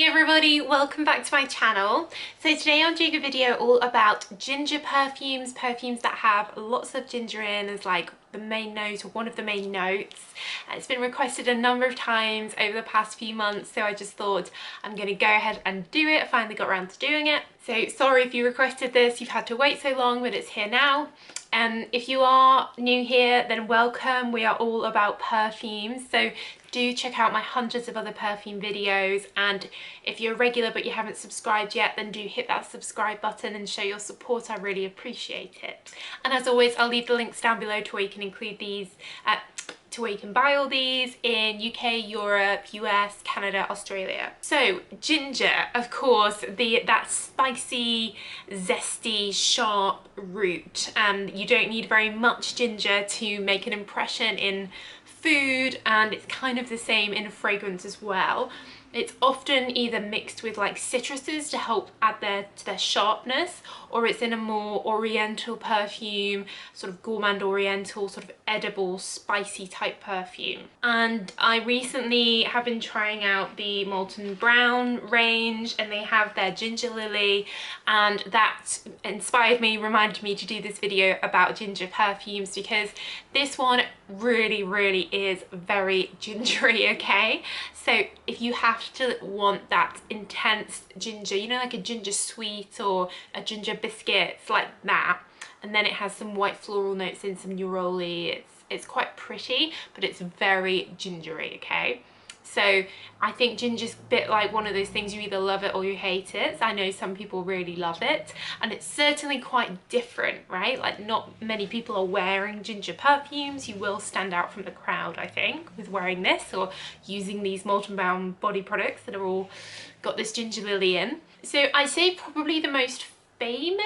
Hey everybody, welcome back to my channel. So today I'm doing a video all about ginger perfumes that have lots of ginger in as like the main note or one of the main notes. It's been requested a number of times over the past few months, so I just thought I'm going to go ahead and do it. I finally got around to doing it. So sorry if you requested this, you've had to wait so long, but it's here now. If you are new here, then welcome. We are all about perfumes, so do check out my hundreds of other perfume videos, and if you're a regular but you haven't subscribed yet, then do hit that subscribe button and show your support. I really appreciate it. And as always, I'll leave the links down below to where you can include these to where you can buy all these in UK, Europe, US, Canada, Australia. So ginger, of course, that spicy, zesty, sharp root. You don't need very much ginger to make an impression in food, and it's kind of the same in fragrance as well. It's often either mixed with like citruses to help add to their sharpness, or it's in a more oriental perfume, sort of gourmand oriental, sort of edible, spicy type perfume. And I recently have been trying out the Molton Brown range, and they have their Gingerlily, and that reminded me to do this video about ginger perfumes, because this one really is very gingery, okay? So if you have to want that intense ginger, you know, like a ginger sweet or a ginger biscuit, it's like that, and then it has some white floral notes in some neroli. It's quite pretty, but it's very gingery, okay? So I think ginger's a bit like one of those things, you either love it or you hate it. I know some people really love it, and it's certainly quite different, right? Like not many people are wearing ginger perfumes. You will stand out from the crowd, I think, with wearing this or using these Molton Brown body products that are all got this Gingerlily in. So I say probably the most famous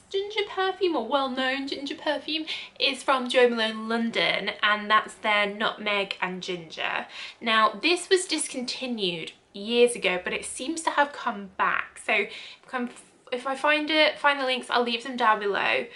ginger perfume or well-known ginger perfume is from Jo Malone London, and that's their nutmeg and ginger. Now this was discontinued years ago, but it seems to have come back. So if I find the links, I'll leave them down below.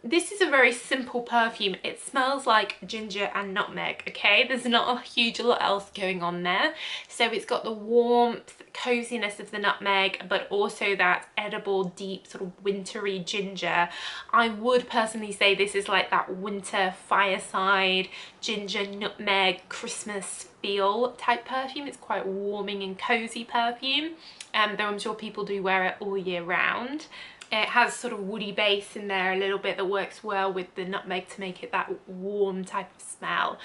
This is a very simple perfume. It smells like ginger and nutmeg, okay? There's not a huge lot else going on there. So it's got the warmth, coziness of the nutmeg, but also that edible, deep, sort of wintry ginger. I would personally say this is like that winter fireside ginger nutmeg Christmas feel type perfume. It's quite warming and cozy perfume, though I'm sure people do wear it all year round. It has sort of woody base in there a little bit that works well with the nutmeg to make it that warm type of smell.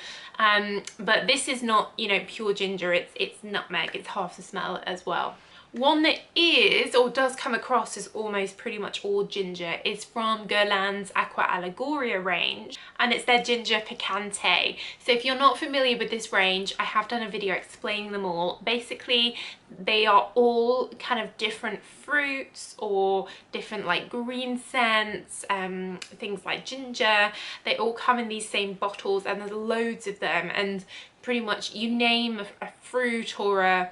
But this is not, you know, pure ginger, it's nutmeg, it's half the smell as well. One that is, or does come across as almost pretty much all ginger, is from Guerlain's Aqua Allegoria range, and it's their Ginger Picante. So if you're not familiar with this range, I have done a video explaining them all. Basically, they are all kind of different fruits or different like green scents, things like ginger. They all come in these same bottles, and there's loads of them, and pretty much you name a fruit or a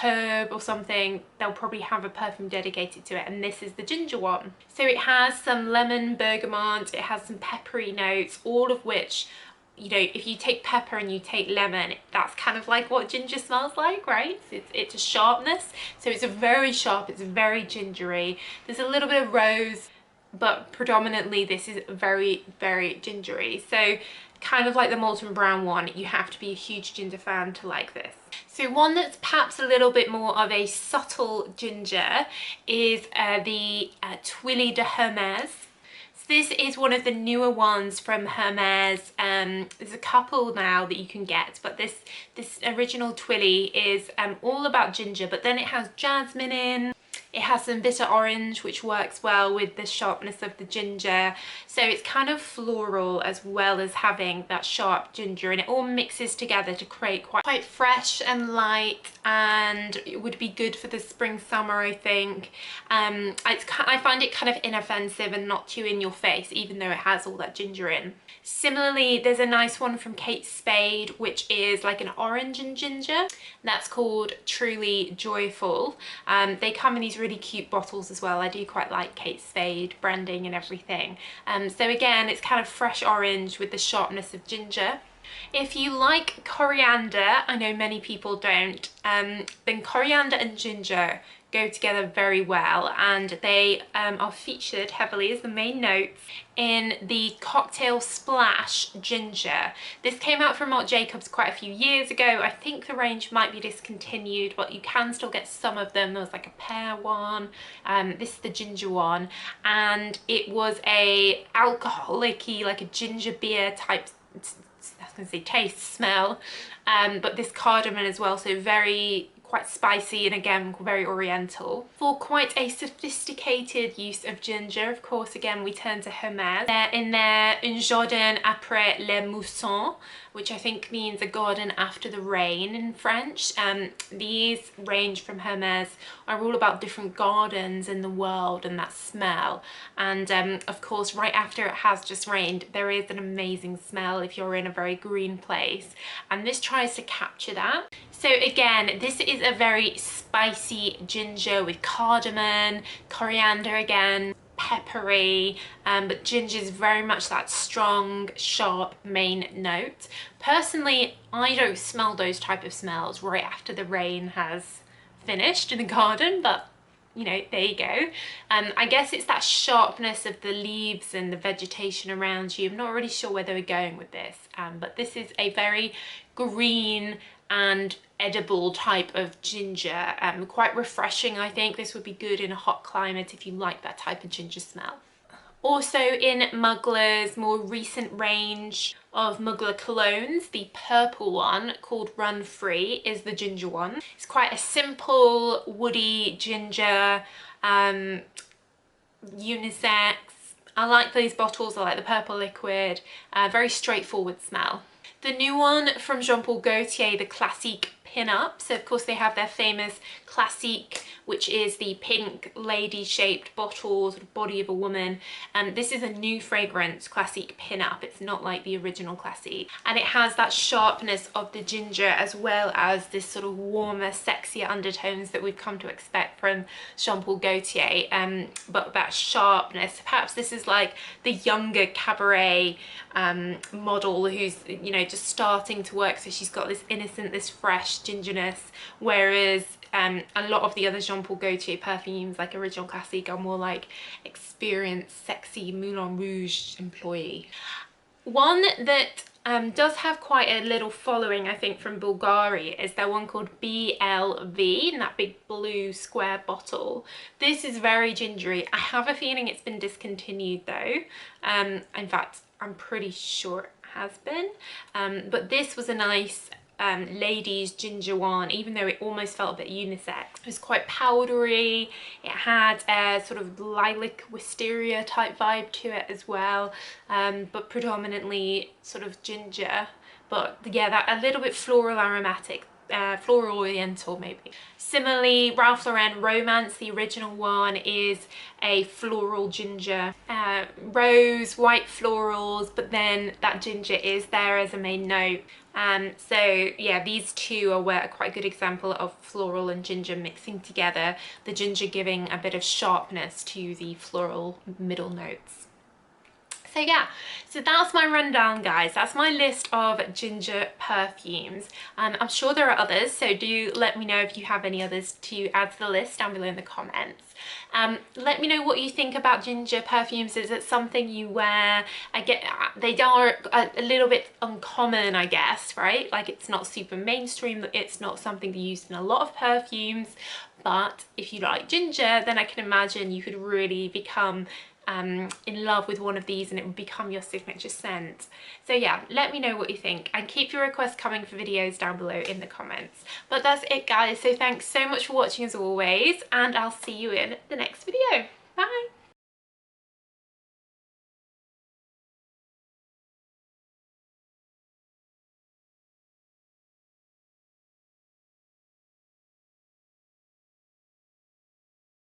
herb or something, they'll probably have a perfume dedicated to it, and this is the ginger one. So it has some lemon, bergamot, it has some peppery notes, all of which, you know, if you take pepper and you take lemon, that's kind of like what ginger smells like, right? It's a sharpness, so it's a very sharp, it's very gingery. There's a little bit of rose, but predominantly this is very gingery. So kind of like the Molton Brown one, you have to be a huge ginger fan to like this. So one that's perhaps a little bit more of a subtle ginger is the Tuile de Hermes. So this is one of the newer ones from Hermes. There's a couple now that you can get, but this original Tuile is all about ginger, but then it has jasmine in. It has some bitter orange, which works well with the sharpness of the ginger. So it's kind of floral as well as having that sharp ginger, and it all mixes together to create quite fresh and light, and it would be good for the spring summer, I think. I find it kind of inoffensive and not too in your face, even though it has all that ginger in. Similarly, there's a nice one from Kate Spade, which is like an orange and ginger. That's called Truly Joyful. They come in these really cute bottles as well. I do quite like Kate Spade branding and everything. So again, it's kind of fresh orange with the sharpness of ginger. If you like coriander, I know many people don't, then coriander and ginger go together very well, and they are featured heavily as the main notes in the Cocktail Splash Ginger. This came out from Marc Jacobs quite a few years ago. I think the range might be discontinued, but you can still get some of them. There was like a pear one, this is the ginger one, and it was a alcoholic-y, like a ginger beer type, I was going to say taste, smell, but this cardamom as well, so very quite spicy and again very oriental. For quite a sophisticated use of ginger, of course, again we turn to Hermès. They're in their Un Jardin après les moussons, which I think means a garden after the rain in French. These range from Hermès are all about different gardens in the world and that smell, and of course right after it has just rained there is an amazing smell if you're in a very green place, and this tries to capture that. So again, this is a very spicy ginger with cardamom, coriander again, peppery, but ginger is very much that strong, sharp main note. Personally, I don't smell those type of smells right after the rain has finished in the garden, but you know, there you go. I guess it's that sharpness of the leaves and the vegetation around you. I'm not really sure where they were going with this, but this is a very green and edible type of ginger, quite refreshing. I think this would be good in a hot climate if you like that type of ginger smell. Also in Muggler's more recent range of Mugler colognes, the purple one called Run Free is the ginger one. It's quite a simple woody ginger, unisex. I like these bottles, I like the purple liquid, very straightforward smell. The new one from Jean Paul Gaultier, the Classique Pinup. So of course they have their famous Classique, which is the pink lady shaped bottle, sort of body of a woman. This is a new fragrance, Classique Pinup. It's not like the original Classique. And it has that sharpness of the ginger as well as this sort of warmer, sexier undertones that we've come to expect from Jean Paul Gaultier. But that sharpness, perhaps this is like the younger cabaret model who's, you know, just starting to work. So she's got this innocent, this fresh gingerness, whereas a lot of the other Jean Paul Gaultier perfumes, like Original Classique, are more like experienced, sexy Moulin Rouge employee. One that does have quite a little following, I think, from Bulgari is their one called BLV, in that big blue square bottle. This is very gingery. I have a feeling it's been discontinued though. In fact, I'm pretty sure it has been. But this was a nice ladies ginger one, even though it almost felt a bit unisex. It was quite powdery. It had a sort of lilac wisteria type vibe to it as well, but predominantly sort of ginger. But yeah, that a little bit floral aromatic, floral oriental maybe. Similarly, Ralph Lauren Romance, the original one, is a floral ginger, rose, white florals, but then that ginger is there as a main note. So yeah, these two are quite a good example of floral and ginger mixing together, the ginger giving a bit of sharpness to the floral middle notes. So yeah, so that's my rundown, guys. That's my list of ginger perfumes. I'm sure there are others, so do let me know if you have any others to add to the list down below in the comments. Let me know what you think about ginger perfumes. Is it something you wear? They are a little bit uncommon, I guess, right? Like, it's not super mainstream, it's not something that's used in a lot of perfumes, but if you like ginger, then I can imagine you could really become in love with one of these and it would become your signature scent. So yeah, let me know what you think and keep your requests coming for videos down below in the comments. But that's it, guys, so thanks so much for watching as always, and I'll see you in the next video. Bye!